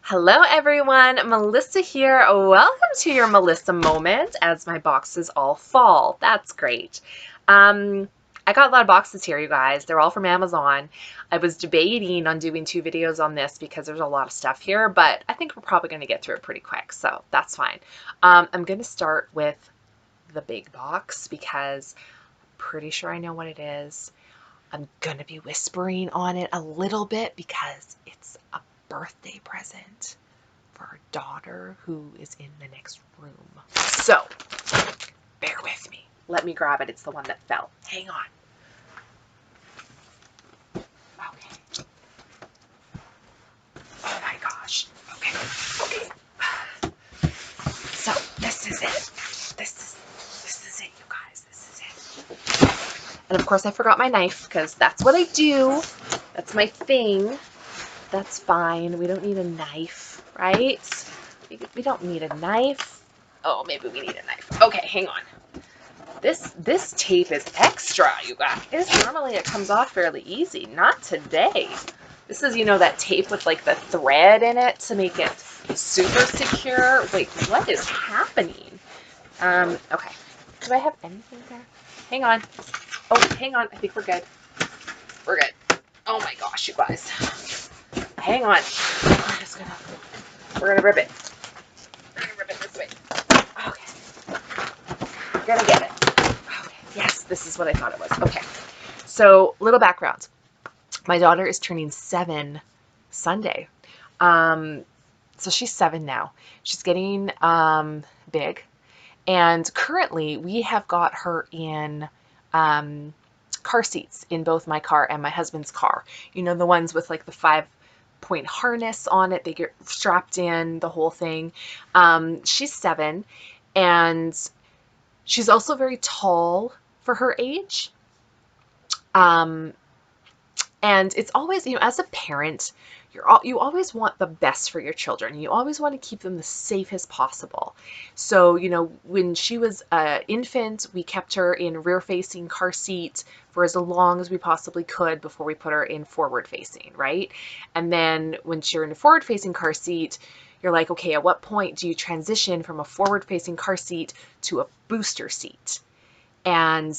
Hello everyone, Melissa here. Welcome to your Melissa moment as my boxes all fall. That's great. I got a lot of boxes here, you guys. They're all from Amazon. I was debating on doing 2 videos on this because there's a lot of stuff here, but I think we're probably going to get through it pretty quick, so that's fine. I'm going to start with the big box because I'm pretty sure I know what it is. I'm going to be whispering on it a little bit because it's a birthday present for our daughter who is in the next room. So, bear with me. Let me grab it. It's the one that fell. Hang on. Okay. Oh my gosh. Okay. Okay. So, this is it. This is it, you guys. This is it. And of course, I forgot my knife because that's what I do. That's my thing. That's fine. We don't need a knife, right? We don't need a knife. Oh, maybe we need a knife. Okay, hang on. This tape is extra, you guys. Normally it comes off fairly easy. Not today. This is, that tape with like the thread in it to make it super secure. Wait, what is happening? Okay. Do I have anything there? Hang on. Oh, hang on. I think we're good. We're good. Oh my gosh, you guys. Hang on. We're gonna rip it. We're gonna rip it this way. Okay. We're gonna get it. Okay. Yes, this is what I thought it was. Okay. So, little background. My daughter is turning 7 Sunday. So she's 7 now. She's getting big. And currently we have got her in car seats in both my car and my husband's car. The ones with like the 5-point harness on it. They get strapped in, the whole thing. She's 7 and she's also very tall for her age. And it's always, as a parent, you always want the best for your children. You always want to keep them the safest possible. So, when she was an infant, we kept her in rear-facing car seat for as long as we possibly could before we put her in forward-facing, right? And then when you're in a forward-facing car seat, you're like, okay, at what point do you transition from a forward-facing car seat to a booster seat? And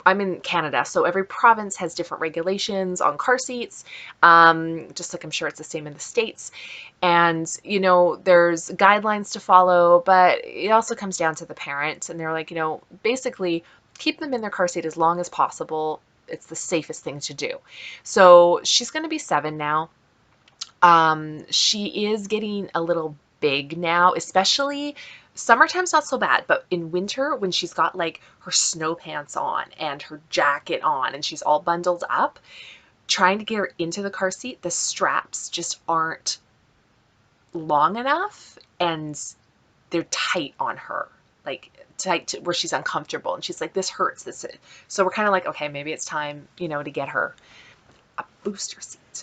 I'm in Canada, so every province has different regulations on car seats, just like I'm sure it's the same in the States. And, there's guidelines to follow, but it also comes down to the parent. And they're like, basically keep them in their car seat as long as possible. It's the safest thing to do. So she's going to be 7 now. She is getting a little big now, especially summertime's not so bad, but in winter when she's got like her snow pants on and her jacket on and she's all bundled up, trying to get her into the car seat, the straps just aren't long enough and they're tight on her, like tight to where she's uncomfortable. And she's like, this hurts. So we're kind of like, okay, maybe it's time, to get her a booster seat.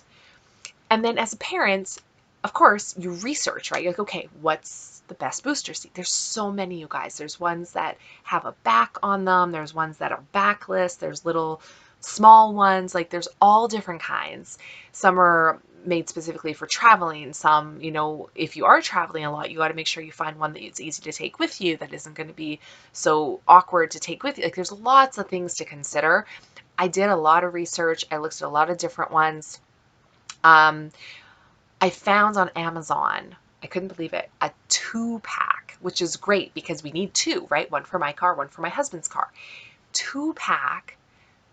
And then as a parent, of course, you research, right? You're like, okay, what's the best booster seat? There's so many, you guys. There's ones that have a back on them. There's ones that are backless. There's little small ones. Like there's all different kinds. Some are made specifically for traveling. Some, if you are traveling a lot, you got to make sure you find one that it's easy to take with you, that isn't going to be so awkward to take with you. Like there's lots of things to consider. I did a lot of research. I looked at a lot of different ones. I found on Amazon, I couldn't believe it, a 2-pack, which is great because we need 2, right? One for my car, one for my husband's car. 2-pack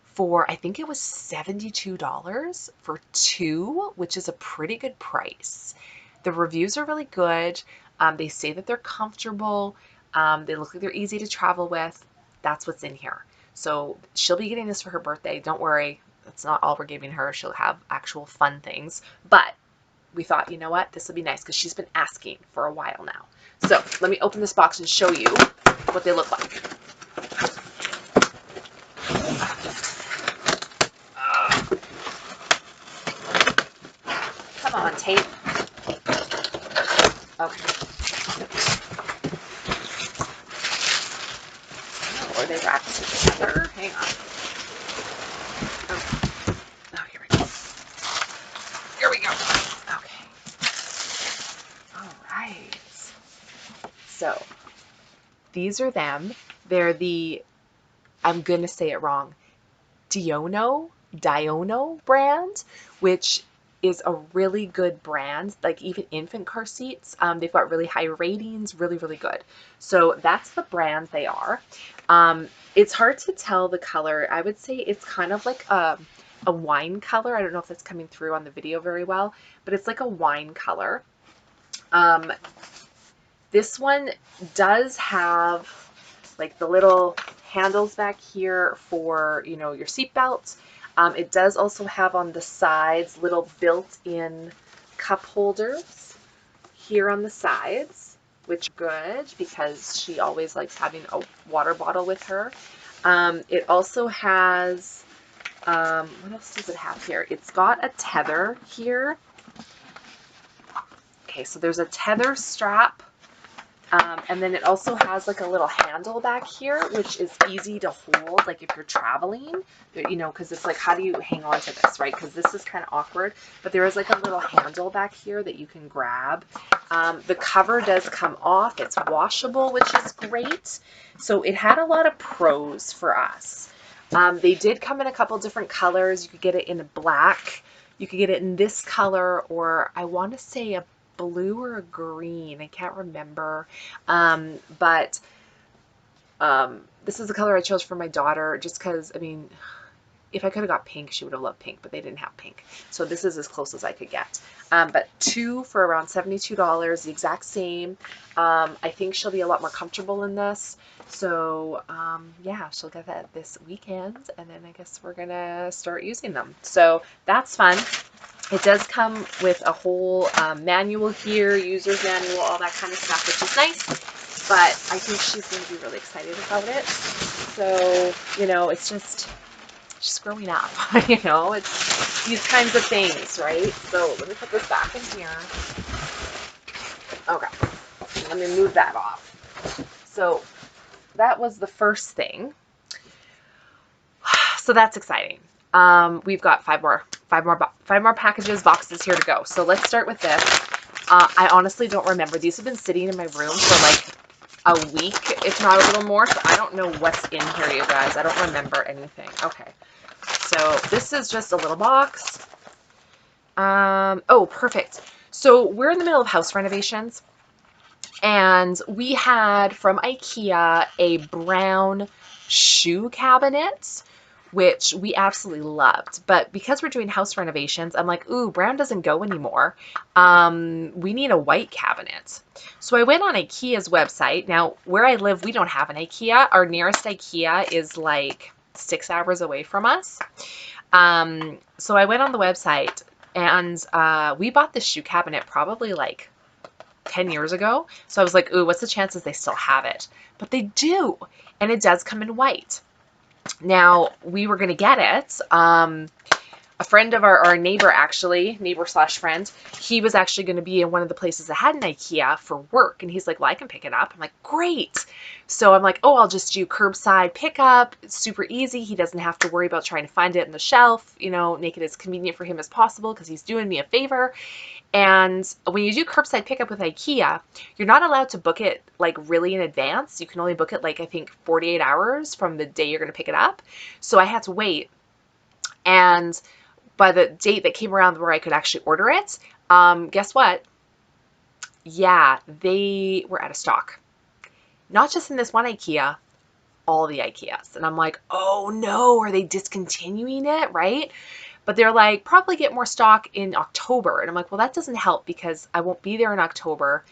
for, I think it was $72 for 2, which is a pretty good price. The reviews are really good. They say that they're comfortable. They look like they're easy to travel with. That's what's in here. So she'll be getting this for her birthday. Don't worry. That's not all we're giving her. She'll have actual fun things. But we thought, you know what? This will be nice because she's been asking for a while now. So let me open this box and show you what they look like. Come on, tape. Okay. Oh, are they wrapped together? Hang on. Oh, here we go. Here we go. Okay. All right. So these are them. They're the, I'm going to say it wrong, Diono brand, which is a really good brand, like even infant car seats. They've got really high ratings, really, really good. So that's the brand they are. It's hard to tell the color. I would say it's kind of like a wine color. I don't know if that's coming through on the video very well, but it's like a wine color. This one does have like the little handles back here for, you know, your seatbelt. It does also have on the sides little built-in cup holders here on the sides, which is good because she always likes having a water bottle with her. It also has, what else does it have here? It's got a tether here. Okay, so there's a tether strap. And then it also has like a little handle back here, which is easy to hold, like if you're traveling, you know, because it's like, how do you hang on to this, right? Because this is kind of awkward, but there is like a little handle back here that you can grab. The cover does come off. It's washable, which is great. So it had a lot of pros for us. They did come in a couple different colors. You could get it in black. You could get it in this color, or I want to say a blue or a green. I can't remember. But this is the color I chose for my daughter just because, I mean, if I could have got pink, she would have loved pink, but they didn't have pink. So this is as close as I could get. But two for around $72, the exact same. I think she'll be a lot more comfortable in this. So yeah, she'll get that this weekend, and then I guess we're gonna start using them. So that's fun. It does come with a whole manual here, user's manual, all that kind of stuff, which is nice. But I think she's going to be really excited about it. So, you know, it's just growing up, you know, it's these kinds of things, right? So let me put this back in here. Okay, let me move that off. So that was the first thing. So that's exciting. We've got five more boxes here to go. So let's start with this. I honestly don't remember. These have been sitting in my room for like a week, if not a little more. So I don't know what's in here, you guys. I don't remember anything. Okay. So this is just a little box. Oh, perfect. So we're in the middle of house renovations, and we had from IKEA a brown shoe cabinet, which we absolutely loved. But because we're doing house renovations, I'm like, ooh, brown doesn't go anymore. We need a white cabinet. So I went on IKEA's website. Now, where I live, we don't have an IKEA. Our nearest IKEA is like 6 hours away from us. So I went on the website, and we bought this shoe cabinet probably like 10 years ago. So I was like, ooh, what's the chances they still have it? But they do, and it does come in white. Now, we were going to get it. A friend of our neighbor, actually, neighbor/friend, he was actually going to be in one of the places that had an IKEA for work. And he's like, well, I can pick it up. I'm like, great. So I'm like, oh, I'll just do curbside pickup. It's super easy. He doesn't have to worry about trying to find it in the shelf, you know, make it as convenient for him as possible because he's doing me a favor. And when you do curbside pickup with IKEA, you're not allowed to book it like really in advance. You can only book it like, I think, 48 hours from the day you're going to pick it up. So I had to wait. And by the date that came around where I could actually order it, guess what? Yeah, they were out of stock. Not just in this one IKEA, all the IKEAs. And I'm like, oh no, are they discontinuing it, right? But they're like, probably get more stock in October. And I'm like, well, that doesn't help because I won't be there in October.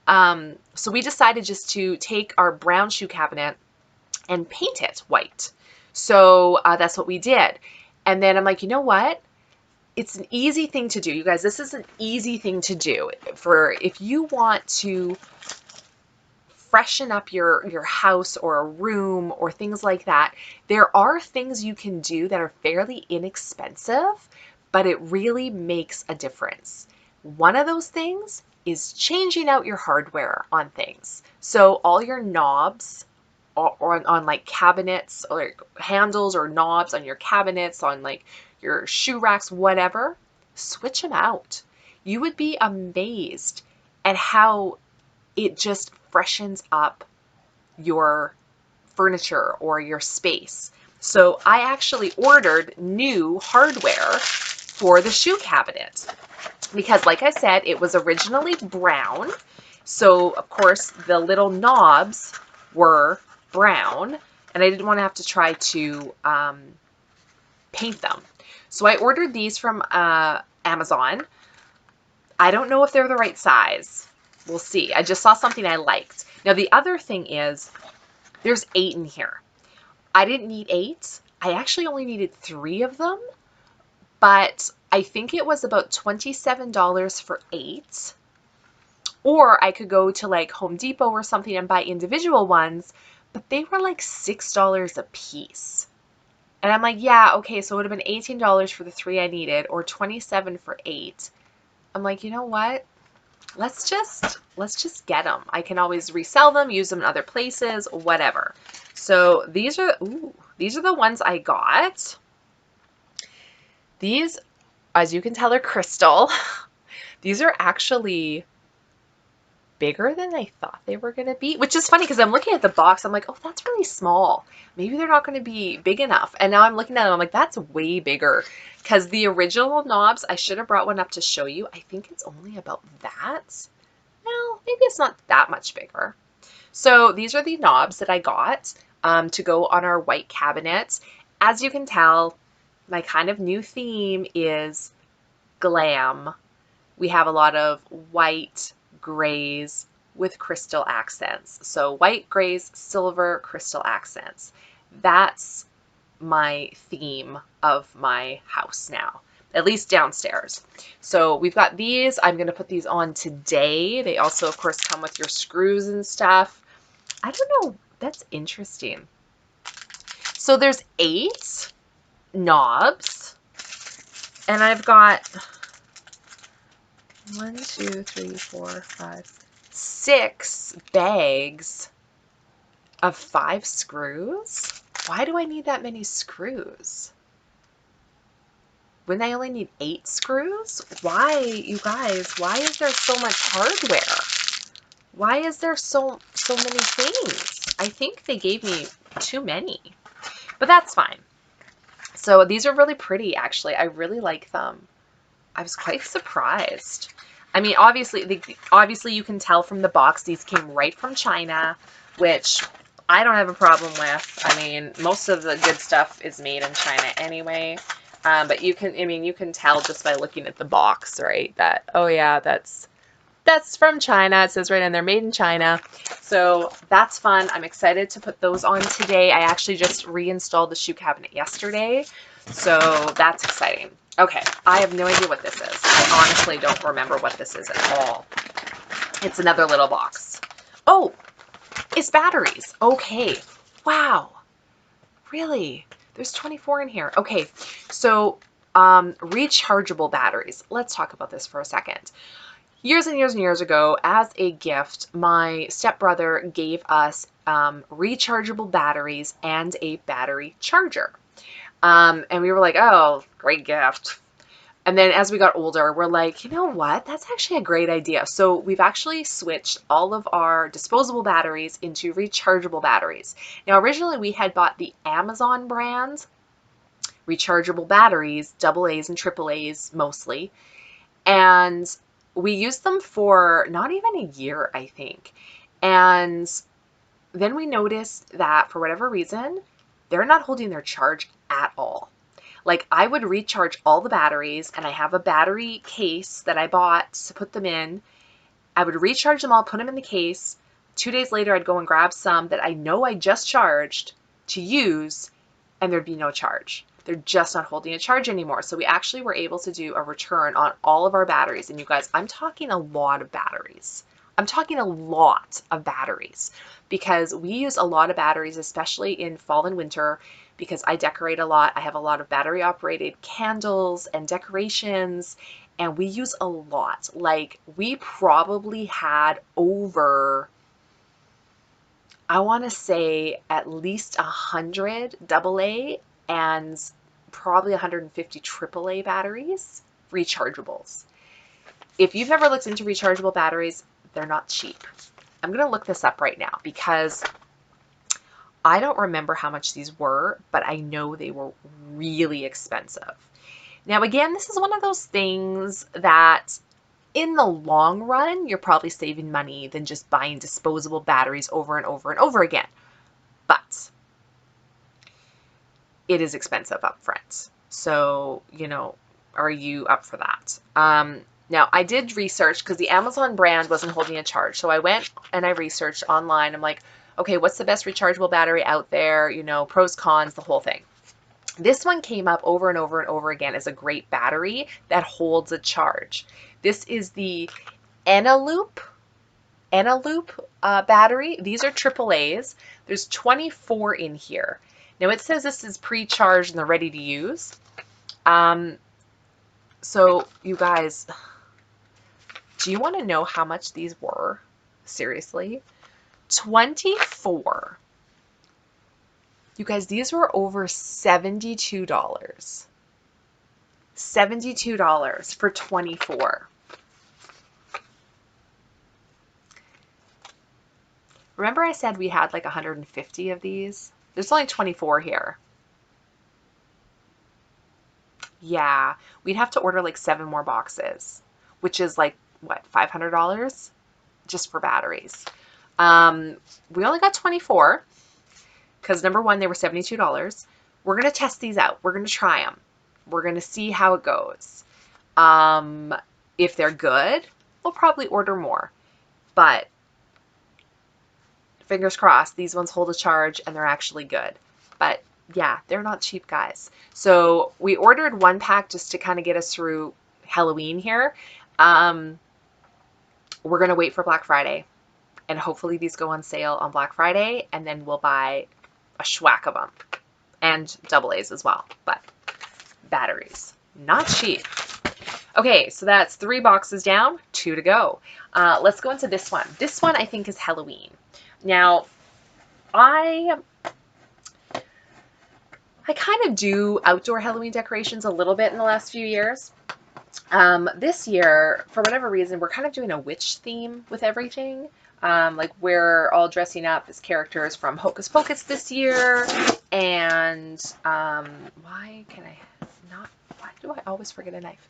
So we decided just to take our brown shoe cabinet and paint it white. So that's what we did. And then I'm like, you know what? It's an easy thing to do. You guys, this is an easy thing to do for if you want to freshen up your house or a room or things like that. There are things you can do that are fairly inexpensive, but it really makes a difference. One of those things is changing out your hardware on things. So all your knobs on like cabinets or handles or knobs on your cabinets, on like your shoe racks, whatever, switch them out. You would be amazed at how it just freshens up your furniture or your space. So I actually ordered new hardware for the shoe cabinet because, like I said, it was originally brown. So of course the little knobs were brown, and I didn't want to have to try to paint them. So I ordered these from Amazon. I don't know if they're the right size. We'll see. I just saw something I liked. Now the other thing is there's 8 in here. I didn't need 8. I actually only needed 3 of them, but I think it was about $27 for 8. Or I could go to like Home Depot or something and buy individual ones, but they were like $6 a piece. And I'm like, yeah, okay, so it would have been $18 for the 3 I needed, or $27 for 8. I'm like, you know what? Let's just get them. I can always resell them, use them in other places, whatever. So these are the ones I got. These, as you can tell, are crystal. These are actually bigger than I thought they were going to be, which is funny because I'm looking at the box. I'm like, oh, that's really small. Maybe they're not going to be big enough. And now I'm looking at them. I'm like, that's way bigger, because the original knobs, I should have brought one up to show you. I think it's only about that. Well, maybe it's not that much bigger. So these are the knobs that I got to go on our white cabinet. As you can tell, my kind of new theme is glam. We have a lot of white, grays with crystal accents. So white, grays, silver, crystal accents. That's my theme of my house now, at least downstairs. So we've got these. I'm going to put these on today. They also, of course, come with your screws and stuff. I don't know. That's interesting. So there's 8 knobs, and I've got 1, 2, 3, 4, 5, 6 bags of 5 screws. Why do I need that many screws? Wouldn't I only need 8 screws? Why, you guys, why is there so much hardware? Why is there so many things? I think they gave me too many, but that's fine. So these are really pretty, actually. I really like them. I was quite surprised. I mean, obviously you can tell from the box these came right from China, which I don't have a problem with. I mean, most of the good stuff is made in China anyway. But you can tell just by looking at the box, right? That, oh yeah, that's from China. It says right in there, made in China. So that's fun. I'm excited to put those on today. I actually just reinstalled the shoe cabinet yesterday, so that's exciting. Okay, I have no idea what this is. I honestly don't remember what this is at all. It's another little box. Oh, it's batteries. Okay. Wow. Really? There's 24 in here. Okay, so rechargeable batteries. Let's talk about this for a second. Years and years and years ago, as a gift, my stepbrother gave us rechargeable batteries and a battery charger. And we were like, oh, great gift. And then as we got older, we're like, you know what? That's actually a great idea. So we've actually switched all of our disposable batteries into rechargeable batteries. Now, originally we had bought the Amazon brand rechargeable batteries, AA's and AAA's mostly. And we used them for not even a year, I think. And then we noticed that for whatever reason, they're not holding their charge at all. Like, I would recharge all the batteries, and I have a battery case that I bought to put them in. I would recharge them all, put them in the case. 2 days later, I'd go and grab some that I know I just charged to use, and there'd be no charge. They're just not holding a charge anymore. So we actually were able to do a return on all of our batteries. And you guys, I'm talking a lot of batteries. I'm talking a lot of batteries, because we use a lot of batteries, especially in fall and winter, because I decorate a lot. I have a lot of battery operated candles and decorations, and we use a lot. Like, we probably had over, I want to say, at least 100 AA and probably 150 AAA batteries. rechargeables. If you've ever looked into rechargeable batteries, they're not cheap. I'm going to look this up right now because I don't remember how much these were, but I know they were really expensive. Now, again, this is one of those things that in the long run, you're probably saving money than just buying disposable batteries over and over and over again. But it is expensive up front. So, you know, are you up for that? Now, I did research because the Amazon brand wasn't holding a charge. So I went and I researched online. I'm like, okay, what's the best rechargeable battery out there? You know, pros, cons, the whole thing. This one came up over and over and over again as a great battery that holds a charge. This is the Eneloop battery. These are AAAs. There's 24 in here. Now it says this is pre-charged and they're ready to use. So you guys, do you want to know how much these were? Seriously? 24. You guys, these were over $72. $72 for 24. Remember I said we had like 150 of these? There's only 24 here. Yeah, we'd have to order like 7 more boxes, which is like, what, $500 just for batteries. We only got 24 because number one, they were $72. We're going to test these out. We're going to try them. We're going to see how it goes. If they're good, we'll probably order more. But fingers crossed, these ones hold a charge and they're actually good. But yeah, they're not cheap, guys. So we ordered 1 pack just to kind of get us through Halloween here. We're going to wait for Black Friday. And hopefully these go on sale on Black Friday. And then we'll buy a schwack of them. And AA's as well. But batteries, not cheap. Okay, so that's 3 boxes down, 2 to go. Let's go into this one. This one I think is Halloween. Now, I kind of do outdoor Halloween decorations a little bit in the last few years. This year, for whatever reason, we're kind of doing a witch theme with everything. Like we're all dressing up as characters from Hocus Pocus this year. And why do I always forget a knife?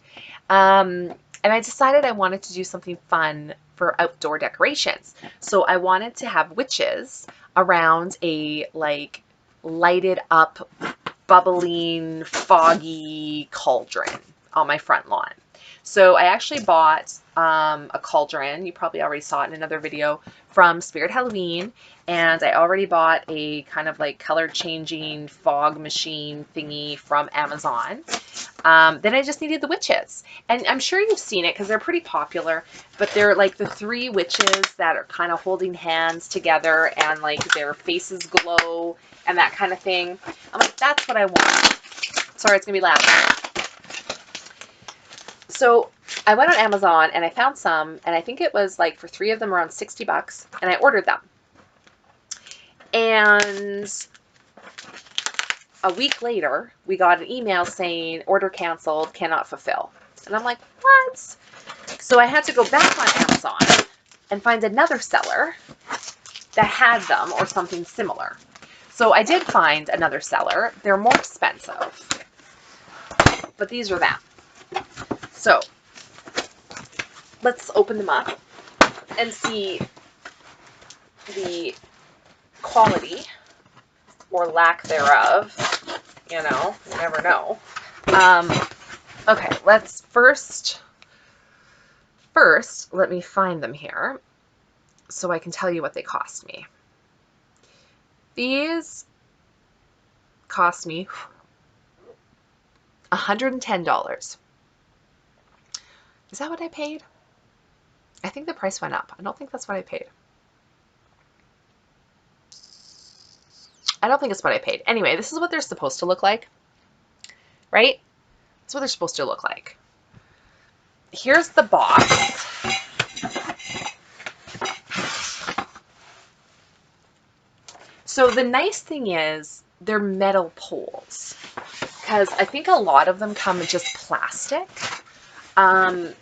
And I decided I wanted to do something fun for outdoor decorations. So I wanted to have witches around a like lighted up, bubbling, foggy cauldron on my front lawn. So I actually bought a cauldron. You probably already saw it in another video from Spirit Halloween. And I already bought a kind of like color changing fog machine thingy from Amazon. Then I just needed the witches. And I'm sure you've seen it because they're pretty popular. But they're like the 3 witches that are kind of holding hands together and like their faces glow and that kind of thing. I'm like, that's what I want. Sorry, it's going to be loud. So I went on Amazon and I found some, and I think it was like for 3 of them around $60, and I ordered them. And a week later, we got an email saying order canceled, cannot fulfill. And I'm like, what? So I had to go back on Amazon and find another seller that had them or something similar. So I did find another seller. They're more expensive, but these are them. So let's open them up and see the quality or lack thereof. You know, you never know. Okay, let's first let me find them here so I can tell you what they cost me. These cost me $110. Is that what I paid? I think the price went up. I don't think that's what I paid. I don't think it's what I paid. Anyway, this is what they're supposed to look like, right? That's what they're supposed to look like. Here's the box. So the nice thing is they're metal poles, because I think a lot of them come in just plastic. Um,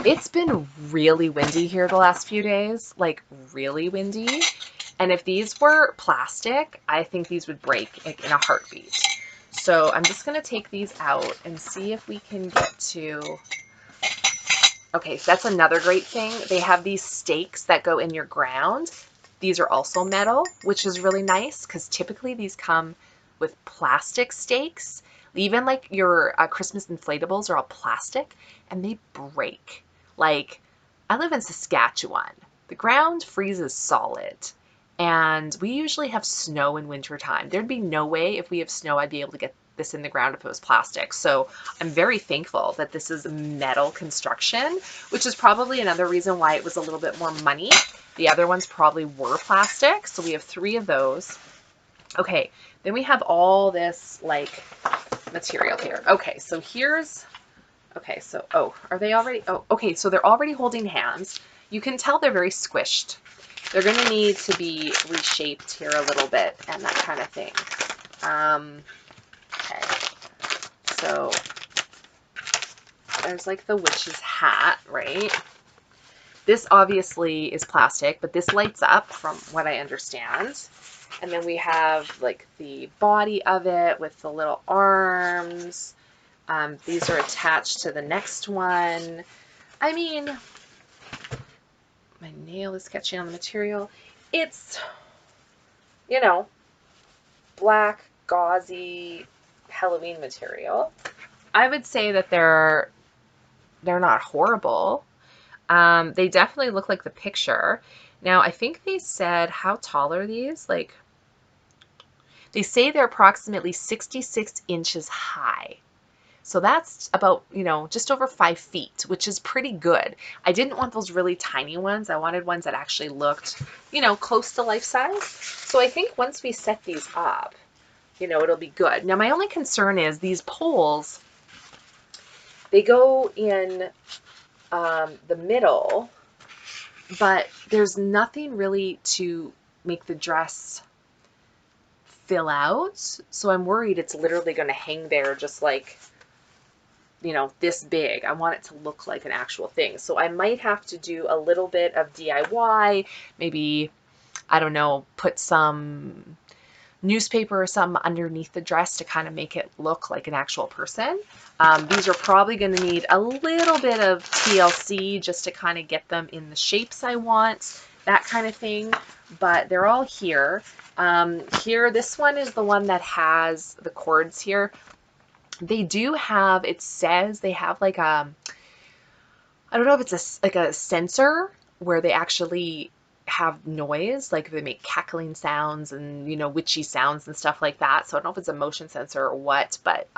it's been really windy here the last few days, like really windy. And if these were plastic, I think these would break like, in a heartbeat. So I'm just going to take these out and see if we can get to... Okay, so that's another great thing. They have these stakes that go in your ground. These are also metal, which is really nice because typically these come with plastic stakes. Even like your Christmas inflatables are all plastic and they break. Like, I live in Saskatchewan. The ground freezes solid. And we usually have snow in wintertime. There'd be no way if we have snow I'd be able to get this in the ground if it was plastic. So I'm very thankful that this is metal construction, which is probably another reason why it was a little bit more money. The other ones probably were plastic. So we have 3 of those. Okay, then we have all this like material here. Okay, so here's, okay, so, oh, are they already, oh, okay, so they're already holding hands. You can tell they're very squished. They're going to need to be reshaped here a little bit and that kind of thing. Okay, so there's like the witch's hat, right? This obviously is plastic, but this lights up from what I understand. And then we have like the body of it with the little arms. These are attached to the next one. I mean, my nail is catching on the material. It's, you know, black, gauzy Halloween material. I would say that they're not horrible. They definitely look like the picture. Now, I think they said, how tall are these? Like, they say they're approximately 66 inches high. So that's about, you know, just over 5 feet, which is pretty good. I didn't want those really tiny ones. I wanted ones that actually looked, you know, close to life size. So I think once we set these up, you know, it'll be good. Now, my only concern is these poles, they go in the middle, but there's nothing really to make the dress fill out. So I'm worried it's literally going to hang there just like, you know, this big. I want it to look like an actual thing. So I might have to do a little bit of DIY, maybe, I don't know, put some newspaper or something underneath the dress to kind of make it look like an actual person. These are probably going to need a little bit of TLC just to kind of get them in the shapes I want, that kind of thing. But they're all here. Here, this one is the one that has the cords here. They do have, it says they have like a, I don't know if it's like a sensor where they actually have noise, like they make cackling sounds and, you know, witchy sounds and stuff like that. So I don't know if it's a motion sensor or what, but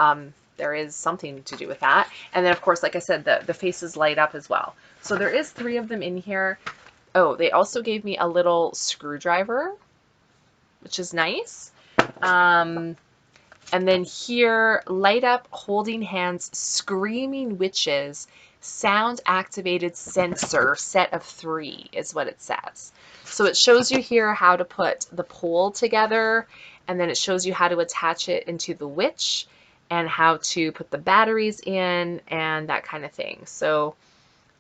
there is something to do with that. And then of course, like I said, the faces light up as well. So there is 3 of them in here. Oh, they also gave me a little screwdriver, which is nice. And then here, light up, holding hands, screaming witches, sound activated sensor, set of 3 is what it says. So it shows you here how to put the pole together, and then it shows you how to attach it into the witch and how to put the batteries in and that kind of thing. So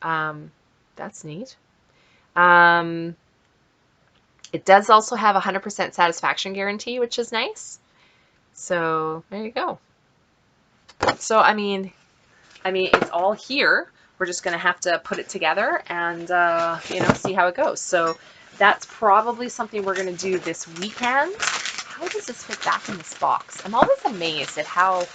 that's neat. It does also have a 100% satisfaction guarantee, which is nice. So there you go. So I mean, it's all here. We're just gonna have to put it together and you know, see how it goes. So that's probably something we're gonna do this weekend. How does this fit back in this box? I'm always amazed at how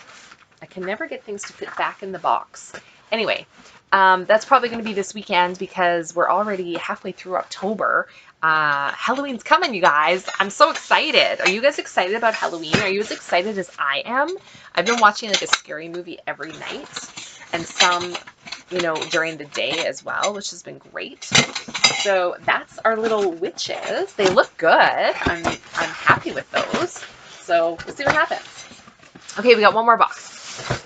I can never get things to fit back in the box. Anyway, that's probably going to be this weekend because we're already halfway through October. Halloween's coming, you guys. I'm so excited. Are you guys excited about Halloween? Are you as excited as I am? I've been watching like a scary movie every night and some, you know, during the day as well, which has been great. So that's our little witches. They look good. I'm happy with those. So we'll see what happens. Okay, we got one more box.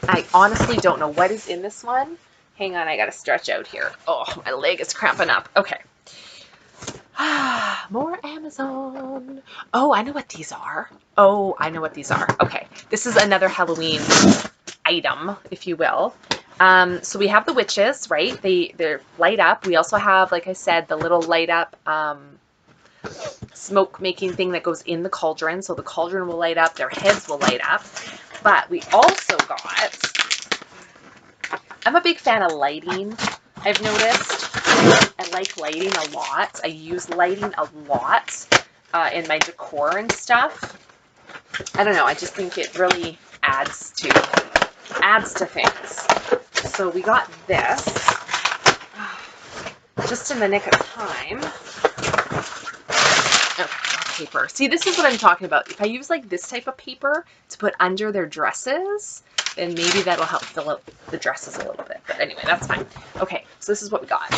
I honestly don't know what is in this one. Hang on, I gotta stretch out here. Oh, my leg is cramping up. Okay. More Amazon. Oh, I know what these are. Oh, I know what these are. Okay, this is another Halloween item, if you will. So we have the witches, right? They're light up. We also have, like I said, the little light up smoke making thing that goes in the cauldron. So the cauldron will light up, their heads will light up. But we also got, I'm a big fan of lighting, I've noticed. I like lighting a lot. I use lighting a lot in my decor and stuff. I don't know, I just think it really adds to things. So we got this just in the nick of time. Okay, paper. See, this is what I'm talking about. If I use like this type of paper to put under their dresses, then maybe that'll help fill out the dresses a little bit. But anyway, that's fine. Okay, so this is what we got.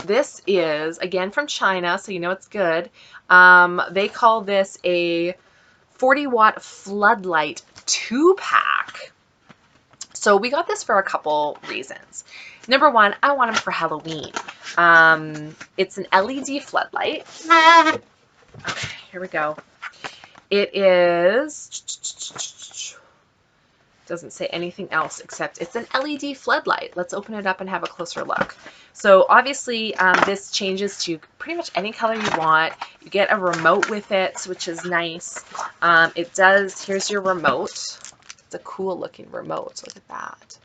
This is, again, from China, so you know it's good. They call this a 40-watt floodlight 2-pack. So we got this for a couple reasons. Number one, I want them for Halloween. It's an LED floodlight. Okay, here we go. It is, doesn't say anything else except it's an LED floodlight. Let's open it up and have a closer look. So obviously this changes to pretty much any color you want. You get a remote with it, which is nice. It does, here's your remote. It's a cool looking remote, look at that.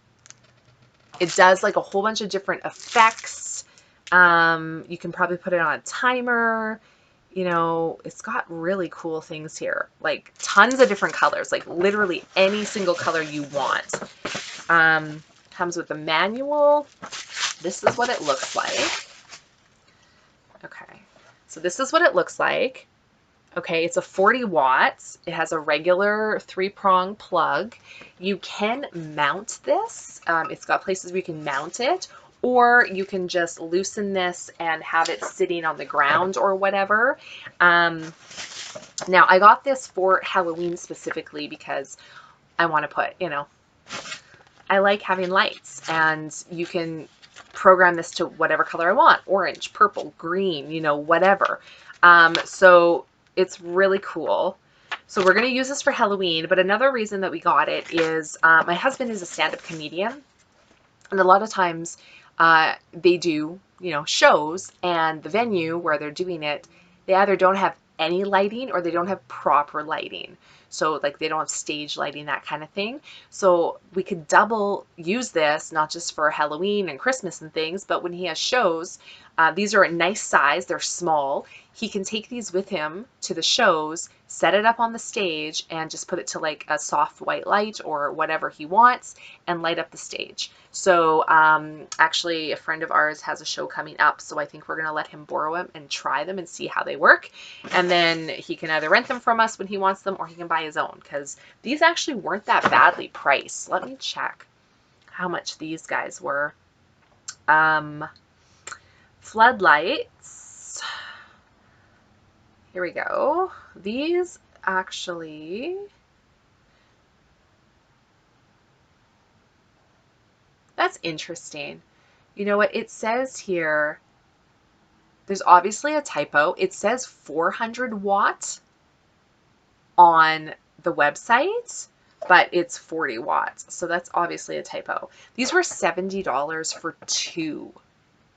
It does like a whole bunch of different effects. You can probably put it on a timer. You know, it's got really cool things here, like tons of different colors, like literally any single color you want. Comes with a manual. This is what it looks like. Okay, so this is what it looks like. Okay, it's a 40 watts. It has a regular 3-prong plug. You can mount this. It's got places where you can mount it, or you can just loosen this and have it sitting on the ground or whatever. Now, I got this for Halloween specifically because I want to put, you know, I like having lights, and you can program this to whatever color I want, orange, purple, green, you know, whatever. So it's really cool. So we're going to use this for Halloween, but another reason that we got it is my husband is a stand-up comedian, and a lot of times they do, you know, shows, and the venue where they're doing it, they either don't have any lighting or they don't have proper lighting. So like they don't have stage lighting, that kind of thing. So we could double use this, not just for Halloween and Christmas and things, but when he has shows, these are a nice size, they're small. He can take these with him to the shows, set it up on the stage, and just put it to like a soft white light or whatever he wants and light up the stage. So actually a friend of ours has a show coming up, so I think we're going to let him borrow them and try them and see how they work. And then he can either rent them from us when he wants them, or he can buy his own, because these actually weren't that badly priced. Let me check how much these guys were. Floodlights. Here we go. These actually, that's interesting. You know what? It says here, there's obviously a typo. It says 400 watt on the website, but it's 40 watts. So that's obviously a typo. These were $70 for two,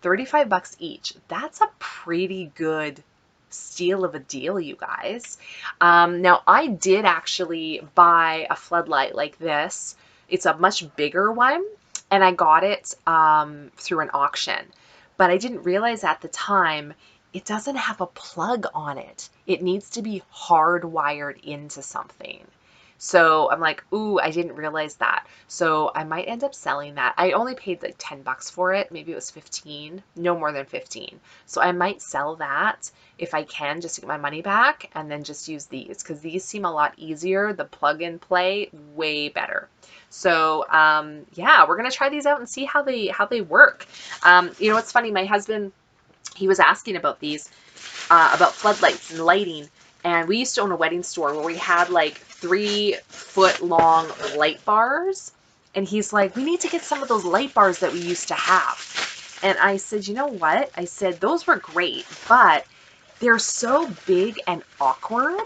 35 bucks each. That's a pretty good steal of a deal, you guys. Now I did actually buy a floodlight like this. It's a much bigger one, and I got it through an auction, but I didn't realize at the time it doesn't have a plug on it. It needs to be hardwired into something. So I'm like, ooh, I didn't realize that. So I might end up selling that. I only paid like 10 bucks for it. Maybe it was 15, no more than 15. So I might sell that if I can, just to get my money back, and then just use these, because these seem a lot easier. The plug and play, way better. So yeah, we're gonna try these out and see how they work. You know, it's funny, my husband, he was asking about these, about floodlights and lighting. And we used to own a wedding store where we had like 3-foot-long light bars. And he's like, we need to get some of those light bars that we used to have. And I said, you know what? I said, those were great, but they're so big and awkward.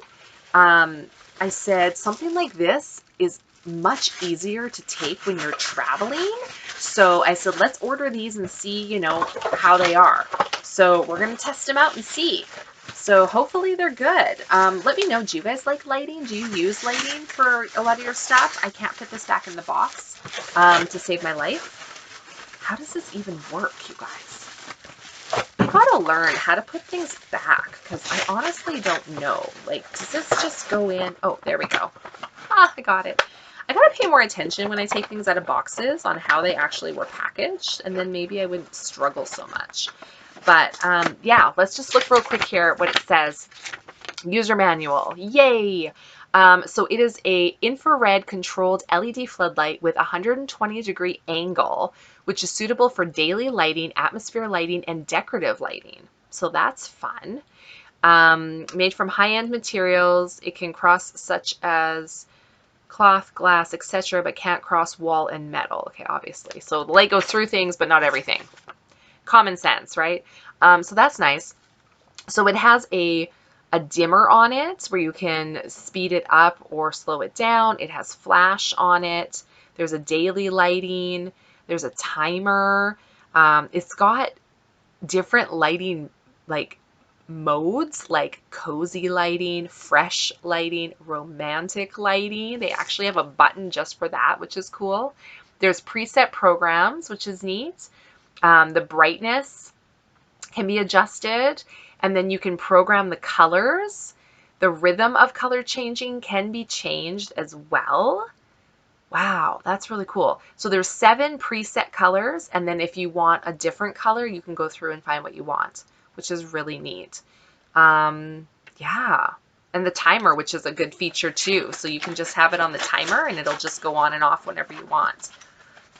I said, something like this is much easier to take when you're traveling. So I said, let's order these and see, you know, how they are. So we're going to test them out and see. So hopefully they're good. Let me know, do you guys like lighting? Do you use lighting for a lot of your stuff? I can't fit this back in the box to save my life. How does this even work, you guys? I gotta learn how to put things back because I honestly don't know. Like, does this just go in? Oh, there we go. Ah, I got it. I gotta pay more attention when I take things out of boxes on how they actually were packaged, and then maybe I wouldn't struggle so much. But yeah, let's just look real quick here at what it says. User manual. Yay! So it is a infrared controlled LED floodlight with 120-degree angle, which is suitable for daily lighting, atmosphere lighting, and decorative lighting. So that's fun. Made from high-end materials, it can cross such as cloth, glass, etc., but can't cross wall and metal. Okay, obviously. So the light goes through things, but not everything. Common sense, right? So that's nice. So it has a dimmer on it where you can speed it up or slow it down. It has flash on it. There's a daily lighting. There's a timer. It's got different lighting like modes, like cozy lighting, fresh lighting, romantic lighting. They actually have a button just for that, which is cool. There's preset programs, which is neat. The brightness can be adjusted, and then you can program the colors. The rhythm of color changing can be changed as well. Wow, that's really cool. So there's 7 preset colors, and then if you want a different color, you can go through and find what you want, which is really neat. Yeah, and the timer, which is a good feature too. So you can just have it on the timer, and it'll just go on and off whenever you want.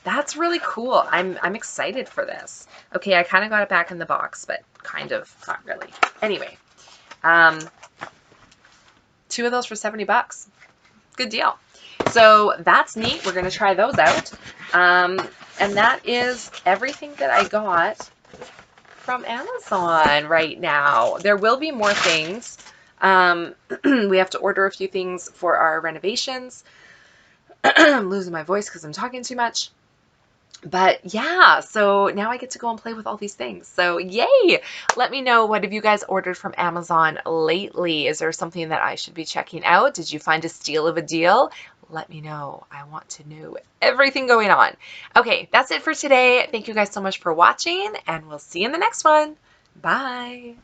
That's really cool. I'm excited for this. Okay, I kind of got it back in the box, but kind of not really. Anyway, 2 of those for 70 bucks. Good deal. So that's neat. We're going to try those out. And that is everything that I got from Amazon right now. There will be more things. We have to order a few things for our renovations. I'm losing my voice because I'm talking too much. But yeah, so now I get to go and play with all these things. So yay! Let me know, what have you guys ordered from Amazon lately? Is there something that I should be checking out? Did you find a steal of a deal? Let me know. I want to know everything going on. Okay, that's it for today. Thank you guys so much for watching, and we'll see you in the next one. Bye!